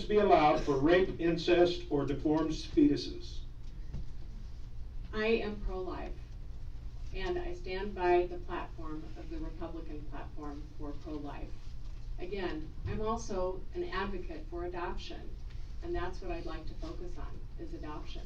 be allowed for rape, incest, or deformed fetuses? I am pro-life, and I stand by the platform of the Republican platform for pro-life. Again, I'm also an advocate for adoption, and that's what I'd like to focus on, is adoption.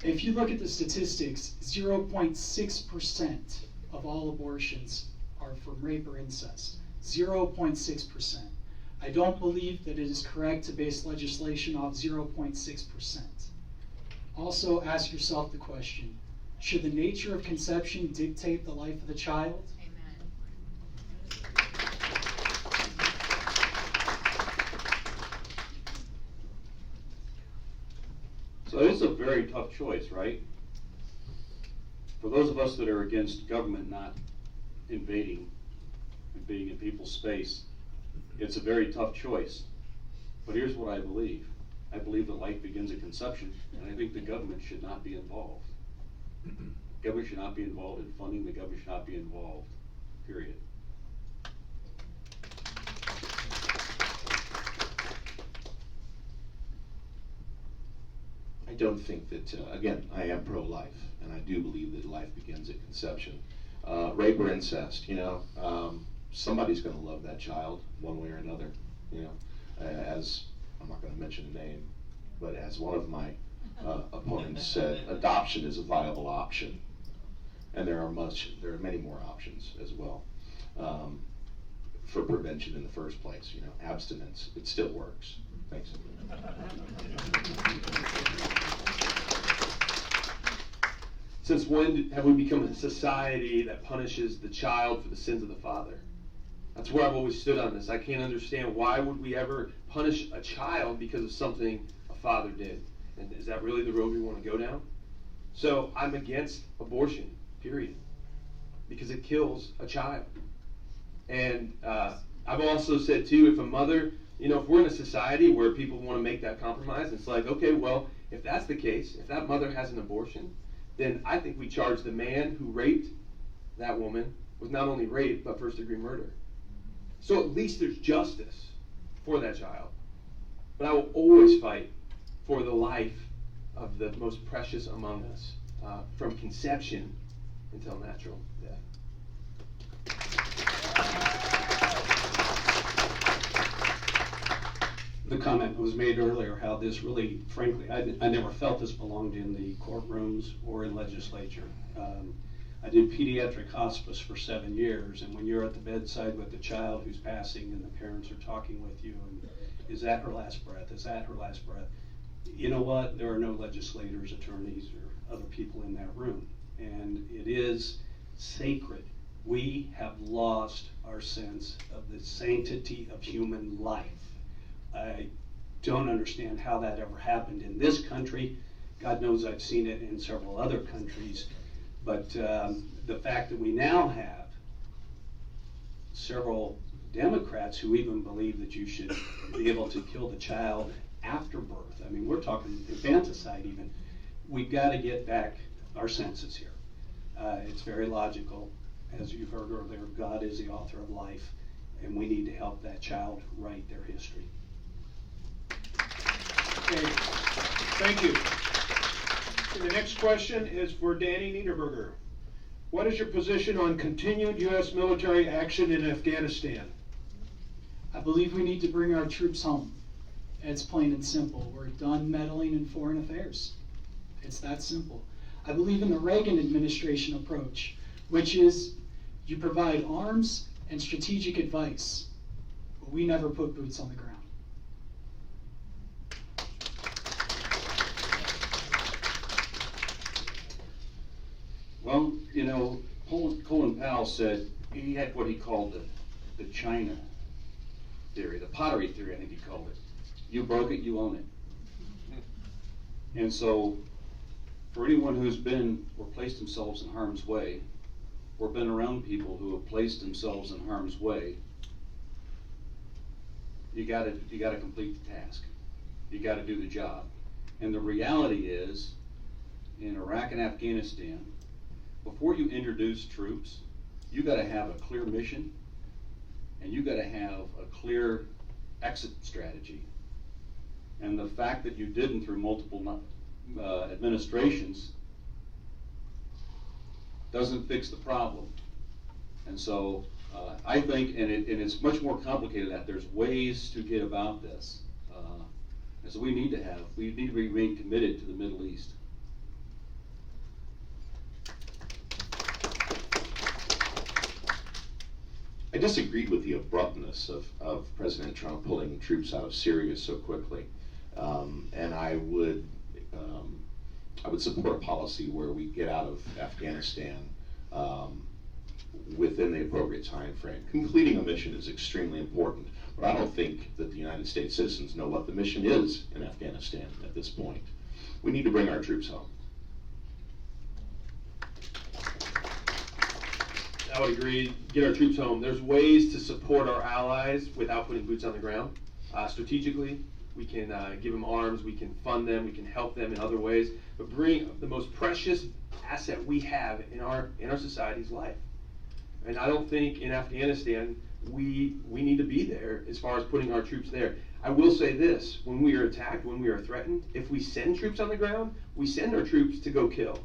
If you look at the statistics, 0.6% of all abortions are from rape or incest. 0.6%. I don't believe that it is correct to base legislation off 0.6%. Also ask yourself the question, should the nature of conception dictate the life of the child? So it's a very tough choice, right? For those of us that are against government not invading and being in people's space, it's a very tough choice. But here's what I believe. I believe that life begins at conception, and I think the government should not be involved. The government should not be involved in funding. The government should not be involved, period. I don't think that, again, I am pro-life, and I do believe that life begins at conception. Rape or incest, somebody's going to love that child one way or another, as, I'm not going to mention a name, but as one of my opponents said, adoption is a viable option. And there are many more options as well for prevention in the first place. Abstinence, it still works. Thanks. Since when have we become a society that punishes the child for the sins of the father? That's where I've always stood on this. I can't understand, why would we ever punish a child because of something a father did? And is that really the road we want to go down? So I'm against abortion, period, because it kills a child. And I've also said too, if a mother, if we're in a society where people want to make that compromise, it's like, okay, well, if that's the case, if that mother has an abortion, then I think we charge the man who raped that woman with not only rape, but first-degree murder. So at least there's justice for that child. But I will always fight for the life of the most precious among us, from conception until natural death. The comment was made earlier how this really, frankly, I never felt this belonged in the courtrooms or in legislature. I did pediatric hospice for 7 years, and when you're at the bedside with the child who's passing and the parents are talking with you, and is that her last breath? Is that her last breath? You know what? There are no legislators, attorneys, or other people in that room, and it is sacred. We have lost our sense of the sanctity of human life. I don't understand how that ever happened in this country. God knows I've seen it in several other countries. But the fact that we now have several Democrats who even believe that you should be able to kill the child after birth. I mean, we're talking infanticide even. We've got to get back our senses here. It's very logical. As you've heard earlier, God is the author of life, and we need to help that child write their history. Okay, thank you. The next question is for Danny Niederberger. What is your position on continued U.S. military action in Afghanistan? I believe we need to bring our troops home. It's plain and simple. We're done meddling in foreign affairs. It's that simple. I believe in the Reagan administration approach, which is you provide arms and strategic advice, but we never put boots on the ground. Well, Colin Powell said he had what he called the China theory, the pottery theory, I think he called it. You broke it, you own it. And so, for anyone who's been or placed themselves in harm's way, or been around people who have placed themselves in harm's way, you gotta complete the task. You gotta do the job. And the reality is, in Iraq and Afghanistan, before you introduce troops, you gotta have a clear mission and you gotta have a clear exit strategy. And the fact that you didn't through multiple administrations doesn't fix the problem. And so I think, and it's much more complicated than that, there's ways to get about this. And so we need to remain committed to the Middle East. I disagreed with the abruptness of President Trump pulling troops out of Syria so quickly. And I would support a policy where we get out of Afghanistan within the appropriate time frame. Completing a mission is extremely important, but I don't think that the United States citizens know what the mission is in Afghanistan at this point. We need to bring our troops home. I would agree, get our troops home. There's ways to support our allies without putting boots on the ground. Strategically, we can give them arms, we can fund them, we can help them in other ways, but bring the most precious asset we have in our society's life. And I don't think in Afghanistan we need to be there as far as putting our troops there. I will say this, when we are attacked, when we are threatened, if we send troops on the ground, we send our troops to go kill.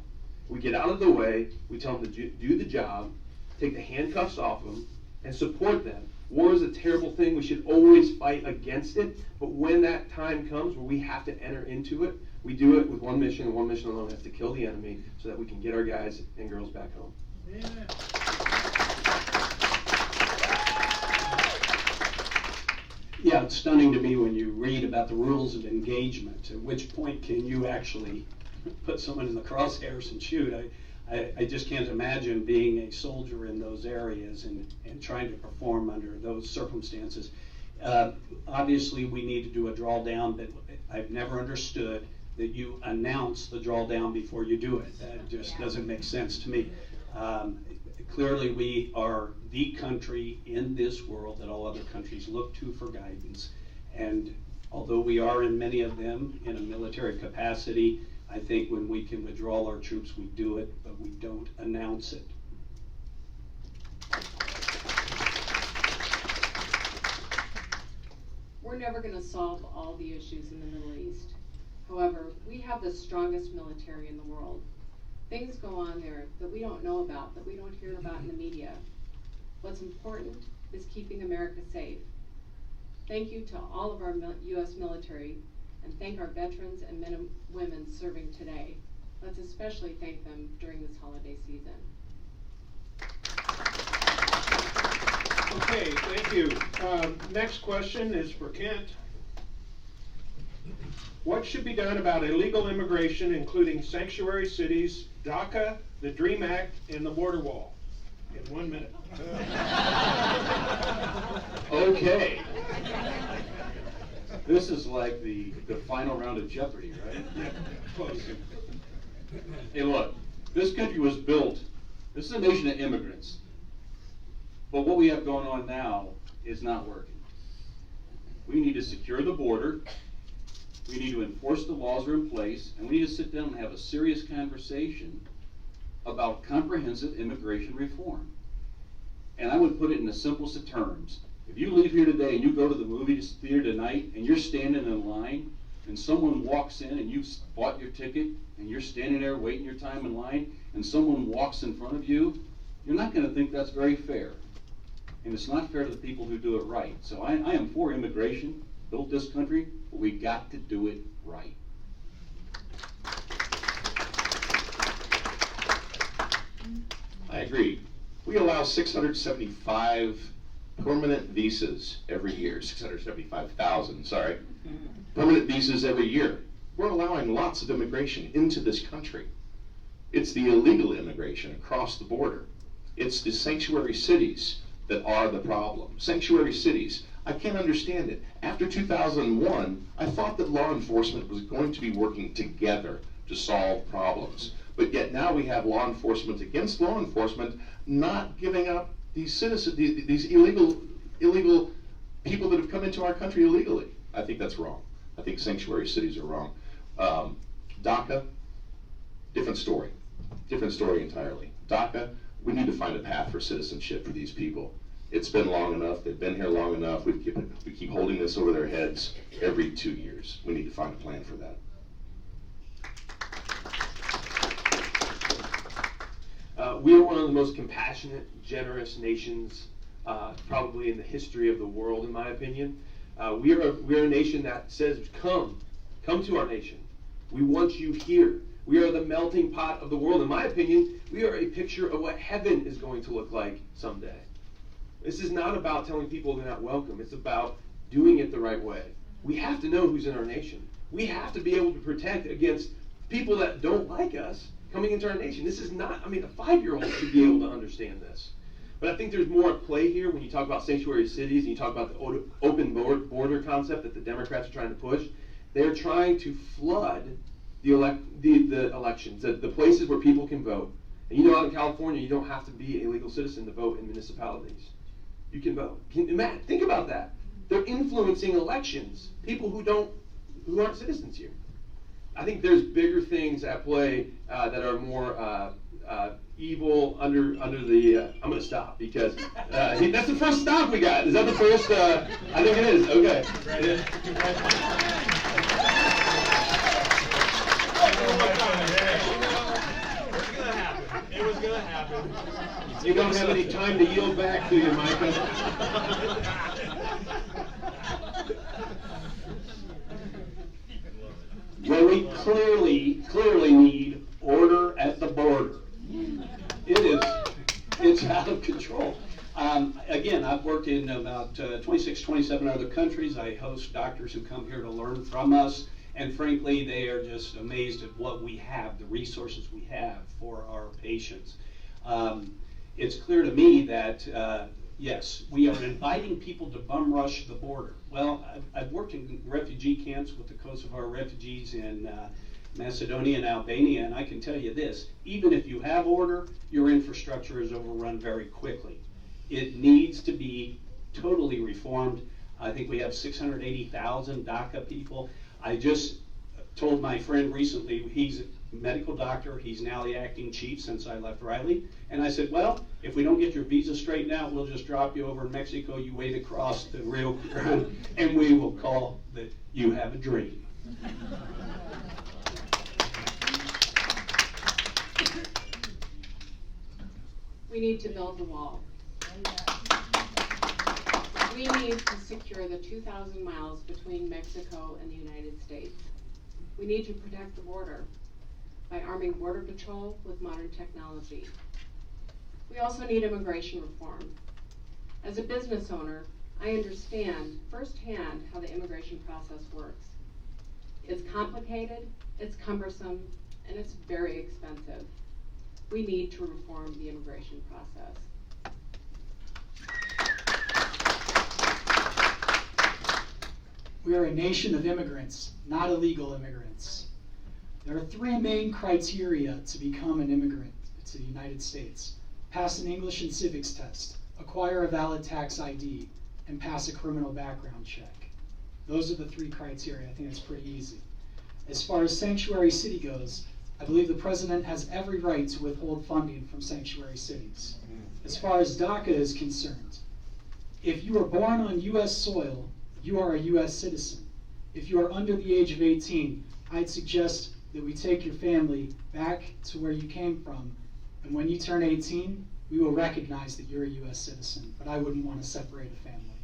We get out of the way, we tell them to do the job, take the handcuffs off them, and support them. War is a terrible thing. We should always fight against it. But when that time comes where we have to enter into it, we do it with one mission and one mission alone. That's to kill the enemy so that we can get our guys and girls back home. Amen. Yeah, it's stunning to me when you read about the rules of engagement. At which point can you actually put someone in the crosshairs and shoot? I just can't imagine being a soldier in those areas and trying to perform under those circumstances. Obviously, we need to do a drawdown, but I've never understood that you announce the drawdown before you do it. That just doesn't make sense to me. Clearly, we are the country in this world that all other countries look to for guidance. And although we are in many of them in a military capacity, I think when we can withdraw our troops, we do it, but we don't announce it. We're never going to solve all the issues in the Middle East. However, we have the strongest military in the world. Things go on there that we don't know about, that we don't hear about in the media. What's important is keeping America safe. Thank you to all of our U.S. military, and thank our veterans and men and women serving today. Let's especially thank them during this holiday season. Okay, thank you. Next question is for Kent. What should be done about illegal immigration, including sanctuary cities, DACA, the DREAM Act, and the border wall? In 1 minute. Okay. This is like the final round of Jeopardy, right? Yeah, close. Hey, look, this country was built, this is a nation of immigrants. But what we have going on now is not working. We need to secure the border, we need to enforce the laws that are in place, and we need to sit down and have a serious conversation about comprehensive immigration reform. And I would put it in the simplest of terms. If you leave here today and you go to the movie theater tonight and you're standing in line and someone walks in and you've bought your ticket and you're standing there waiting your time in line and someone walks in front of you, you're not going to think that's very fair. And it's not fair to the people who do it right. So I am for immigration, built this country, but we got to do it right. I agree. We allow 675 permanent visas every year, 675,000, sorry. Permanent visas every year. We're allowing lots of immigration into this country. It's the illegal immigration across the border. It's the sanctuary cities that are the problem. Sanctuary cities, I can't understand it. After 2001, I thought that law enforcement was going to be working together to solve problems. But yet now we have law enforcement against law enforcement not giving up these citizens, these illegal people that have come into our country illegally. I think that's wrong. I think sanctuary cities are wrong. DACA, different story entirely. DACA, we need to find a path for citizenship for these people. It's been long enough, they've been here long enough, we keep holding this over their heads every 2 years. We need to find a plan for that. We are one of the most compassionate, generous nations probably in the history of the world, in my opinion. We are a nation that says, come to our nation. We want you here. We are the melting pot of the world. In my opinion, we are a picture of what heaven is going to look like someday. This is not about telling people they're not welcome. It's about doing it the right way. We have to know who's in our nation. We have to be able to protect against people that don't like us coming into our nation. This is not, a 5-year-old should be able to understand this. But I think there's more at play here when you talk about sanctuary cities and you talk about the open border concept that the Democrats are trying to push. They're trying to flood the elections, the places where people can vote. And out in California, you don't have to be a legal citizen to vote in municipalities. You can vote. Matt, think about that. They're influencing elections, people who aren't citizens here. I think there's bigger things at play that are more evil under the. I'm going to stop because that's the first stop we got. Is that the first? I think it is. Okay. It was gonna happen. You don't have any time to yield back, do you, Micah? Well, we clearly need order at the border. It's out of control. Again, I've worked in about 26, 27 other countries. I host doctors who come here to learn from us. And frankly, they are just amazed at what we have, the resources we have for our patients. It's clear to me that, yes, we are inviting people to bum rush the border. Well, I've worked in refugee camps with the Kosovar refugees in Macedonia and Albania, and I can tell you this, even if you have order, your infrastructure is overrun very quickly. It needs to be totally reformed. I think we have 680,000 DACA people. I just told my friend recently, he's a medical doctor, he's now the acting chief since I left Riley, and I said, well, if we don't get your visa straightened out, we'll just drop you over in Mexico, you wade across the Rio Grande, and we will call that you have a dream. We need to build the wall. We need to secure the 2,000 miles between Mexico and the United States. We need to protect the border by arming Border Patrol with modern technology. We also need immigration reform. As a business owner, I understand firsthand how the immigration process works. It's complicated, it's cumbersome, and it's very expensive. We need to reform the immigration process. We are a nation of immigrants, not illegal immigrants. There are 3 main criteria to become an immigrant to the United States: pass an English and civics test, acquire a valid tax ID, and pass a criminal background check. Those are the 3 criteria. I think it's pretty easy. As far as sanctuary city goes, I believe the president has every right to withhold funding from sanctuary cities. As far as DACA is concerned, if you are born on U.S. soil, you are a U.S. citizen. If you are under the age of 18, I'd suggest that we take your family back to where you came from, and when you turn 18, we will recognize that you're a U.S. citizen, but I wouldn't want to separate a family.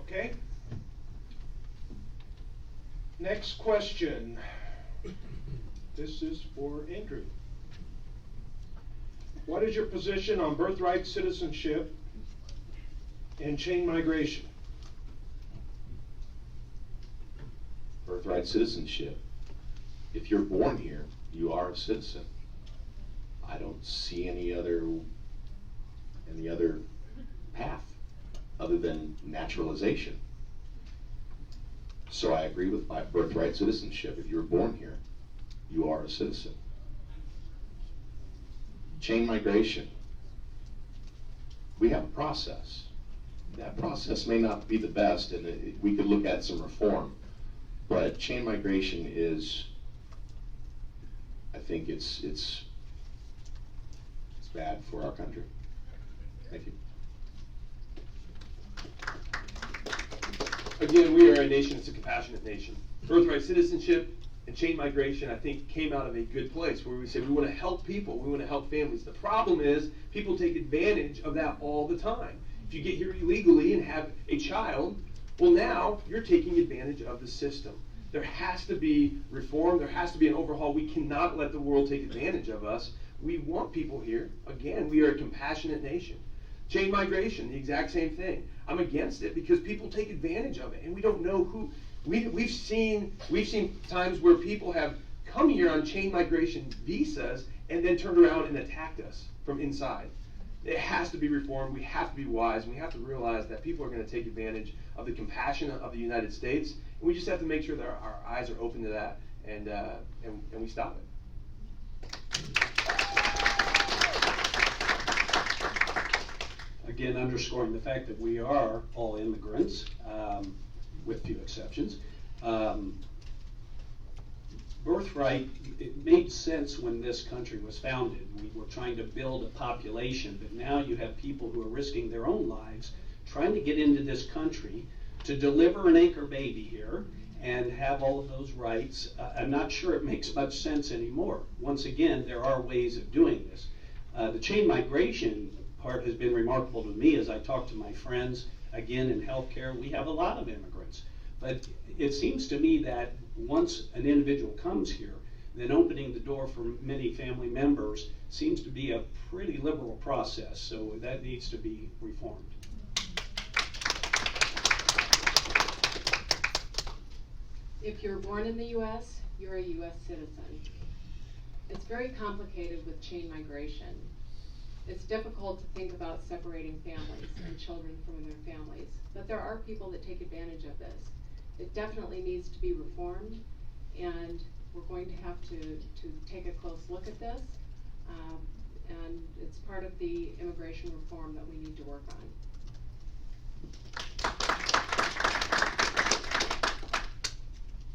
Okay. Next question. This is for Andrew. What is your position on birthright citizenship and chain migration? Birthright citizenship. If you're born here, you are a citizen. I don't see any other path other than naturalization. So I agree with my birthright citizenship. If you're born here, you are a citizen. Chain migration. We have a process. That process may not be the best, and we could look at some reform. But chain migration is, I think it's bad for our country. Thank you. Again, we are a nation that's a compassionate nation. Birthright citizenship and chain migration, I think, came out of a good place where we say we want to help people, we want to help families. The problem is people take advantage of that all the time. If you get here illegally and have a child, well, now you're taking advantage of the system. There has to be reform, there has to be an overhaul. We cannot let the world take advantage of us. We want people here. Again, we are a compassionate nation. Chain migration, the exact same thing. I'm against it because people take advantage of it, and we don't know who. We've seen times where people have come here on chain migration visas and then turned around and attacked us from inside. It has to be reformed. We have to be wise. And we have to realize that people are going to take advantage of the compassion of the United States, and we just have to make sure that our eyes are open to that, and we stop it. Again, underscoring the fact that we are all immigrants, with few exceptions. Birthright, it made sense when this country was founded. We were trying to build a population, but now you have people who are risking their own lives trying to get into this country to deliver an anchor baby here and have all of those rights. I'm not sure it makes much sense anymore. Once again, there are ways of doing this. The chain migration part has been remarkable to me as I talk to my friends. Again, in healthcare, we have a lot of immigrants. But it seems to me that once an individual comes here, then opening the door for many family members seems to be a pretty liberal process. So that needs to be reformed. If you're born in the U.S., you're a U.S. citizen. It's very complicated with chain migration. It's difficult to think about separating families and children from their families, but there are people that take advantage of this. It definitely needs to be reformed, and we're going to have to take a close look at this, and it's part of the immigration reform that we need to work on.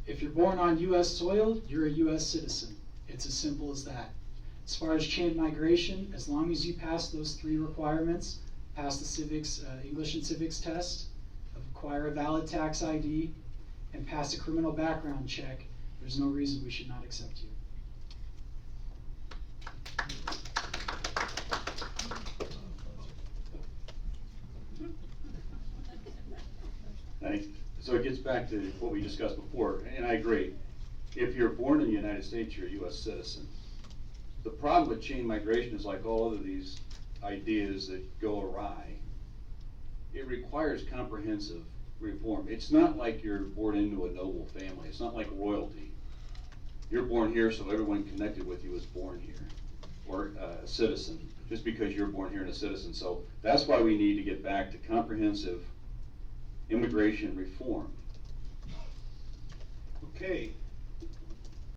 If you're born on U.S. soil, you're a U.S. citizen. It's as simple as that. As far as chain migration, as long as you pass those 3 requirements, pass the civics, English and civics test, acquire a valid tax ID, and pass a criminal background check, there's no reason we should not accept you. Thanks. So it gets back to what we discussed before, and I agree. If you're born in the United States, you're a U.S. citizen. The problem with chain migration is like all of these ideas that go awry. It requires comprehensive reform. It's not like you're born into a noble family. It's not like royalty. You're born here, so everyone connected with you is born here, or a citizen, just because you're born here and a citizen. So that's why we need to get back to comprehensive immigration reform. Okay,